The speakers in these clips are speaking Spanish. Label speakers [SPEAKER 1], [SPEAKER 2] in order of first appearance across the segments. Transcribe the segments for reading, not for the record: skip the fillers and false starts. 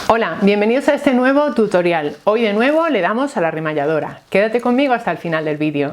[SPEAKER 1] Hola, bienvenidos a este nuevo tutorial. Hoy de nuevo le damos a la remalladora. Quédate conmigo hasta el final del vídeo.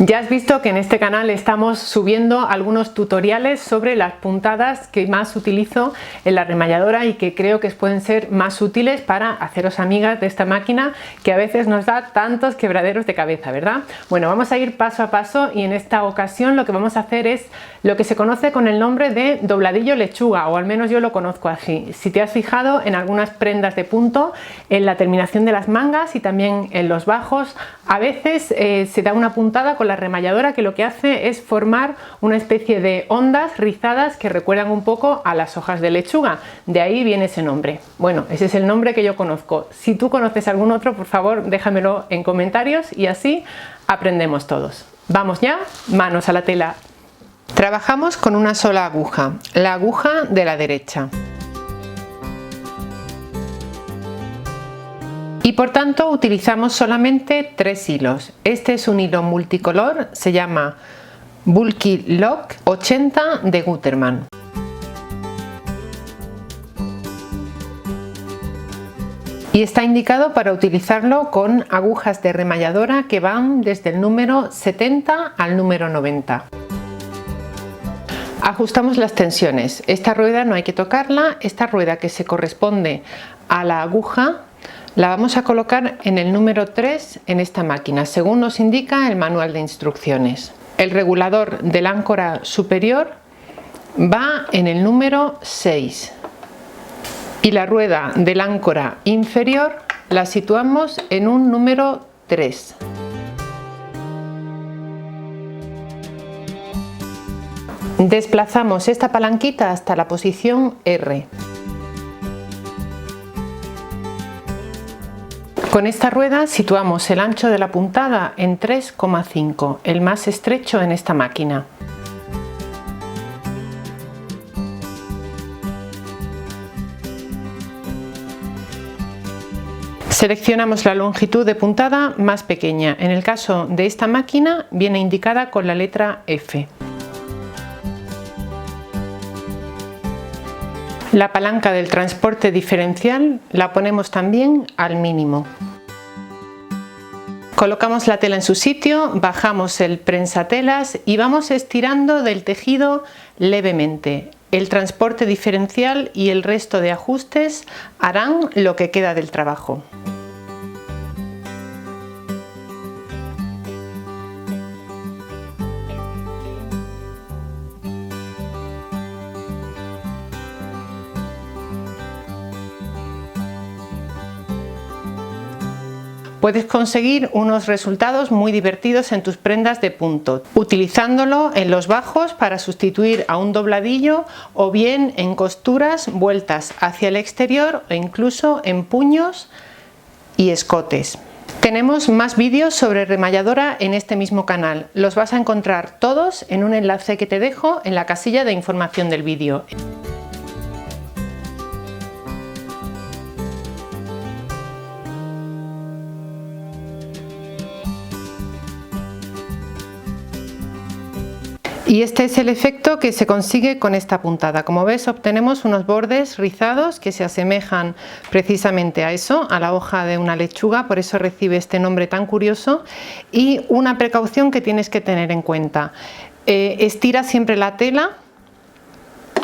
[SPEAKER 1] Ya has visto que en este canal estamos subiendo algunos tutoriales sobre las puntadas que más utilizo en la remalladora y que creo que pueden ser más útiles para haceros amigas de esta máquina que a veces nos da tantos quebraderos de cabeza, ¿verdad? Bueno, vamos a ir paso a paso y en esta ocasión lo que vamos a hacer es lo que se conoce con el nombre de dobladillo lechuga, o al menos yo lo conozco así. Si te has fijado en algunas prendas de punto, en la terminación de las mangas y también en los bajos, a veces se da una puntada con la remalladora que lo que hace es formar una especie de ondas rizadas que recuerdan un poco a las hojas de lechuga. De ahí viene ese nombre. Bueno, ese es el nombre que yo conozco. Si tú conoces algún otro, por favor déjamelo en comentarios y así aprendemos todos. Vamos ya, manos a la tela. Trabajamos con una sola aguja, la aguja de la derecha. Y por tanto utilizamos solamente 3 hilos. Este es un hilo multicolor, se llama Bulky Lock 80 de Gutermann. Y está indicado para utilizarlo con agujas de remalladora que van desde el número 70 al número 90. Ajustamos las tensiones. Esta rueda no hay que tocarla, esta rueda que se corresponde a la aguja la vamos a colocar en el número 3 en esta máquina, según nos indica el manual de instrucciones. El regulador del áncora superior va en el número 6 y la rueda del áncora inferior la situamos en un número 3. Desplazamos esta palanquita hasta la posición R. Con esta rueda situamos el ancho de la puntada en 3,5, el más estrecho en esta máquina. Seleccionamos la longitud de puntada más pequeña. En el caso de esta máquina viene indicada con la letra F. La palanca del transporte diferencial la ponemos también al mínimo. Colocamos la tela en su sitio, bajamos el prensatelas y vamos estirando del tejido levemente. El transporte diferencial y el resto de ajustes harán lo que queda del trabajo. Puedes conseguir unos resultados muy divertidos en tus prendas de punto, utilizándolo en los bajos para sustituir a un dobladillo o bien en costuras vueltas hacia el exterior o incluso en puños y escotes. Tenemos más vídeos sobre remalladora en este mismo canal. Los vas a encontrar todos en un enlace que te dejo en la casilla de información del vídeo. Y este es el efecto que se consigue con esta puntada. Como ves, obtenemos unos bordes rizados que se asemejan precisamente a eso, a la hoja de una lechuga, por eso recibe este nombre tan curioso. Y una precaución que tienes que tener en cuenta: estira siempre la tela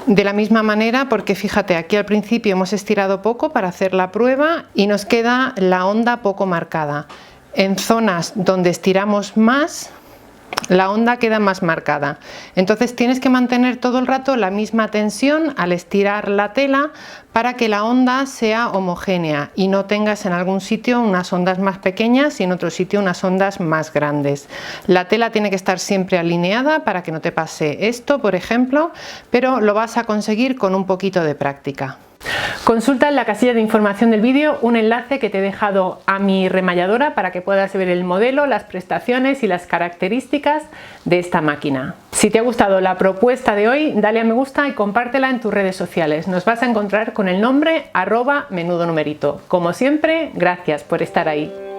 [SPEAKER 1] de la misma manera, porque fíjate, aquí al principio hemos estirado poco para hacer la prueba y nos queda la onda poco marcada. En zonas donde estiramos más, la onda queda más marcada. Entonces tienes que mantener todo el rato la misma tensión al estirar la tela para que la onda sea homogénea y no tengas en algún sitio unas ondas más pequeñas y en otro sitio unas ondas más grandes. La tela tiene que estar siempre alineada para que no te pase esto, por ejemplo, pero lo vas a conseguir con un poquito de práctica. Consulta en la casilla de información del vídeo un enlace que te he dejado a mi remalladora para que puedas ver el modelo, las prestaciones y las características de esta máquina. Si te ha gustado la propuesta de hoy, dale a me gusta y compártela en tus redes sociales. Nos vas a encontrar con el nombre @menudonumerito. Como siempre, gracias por estar ahí.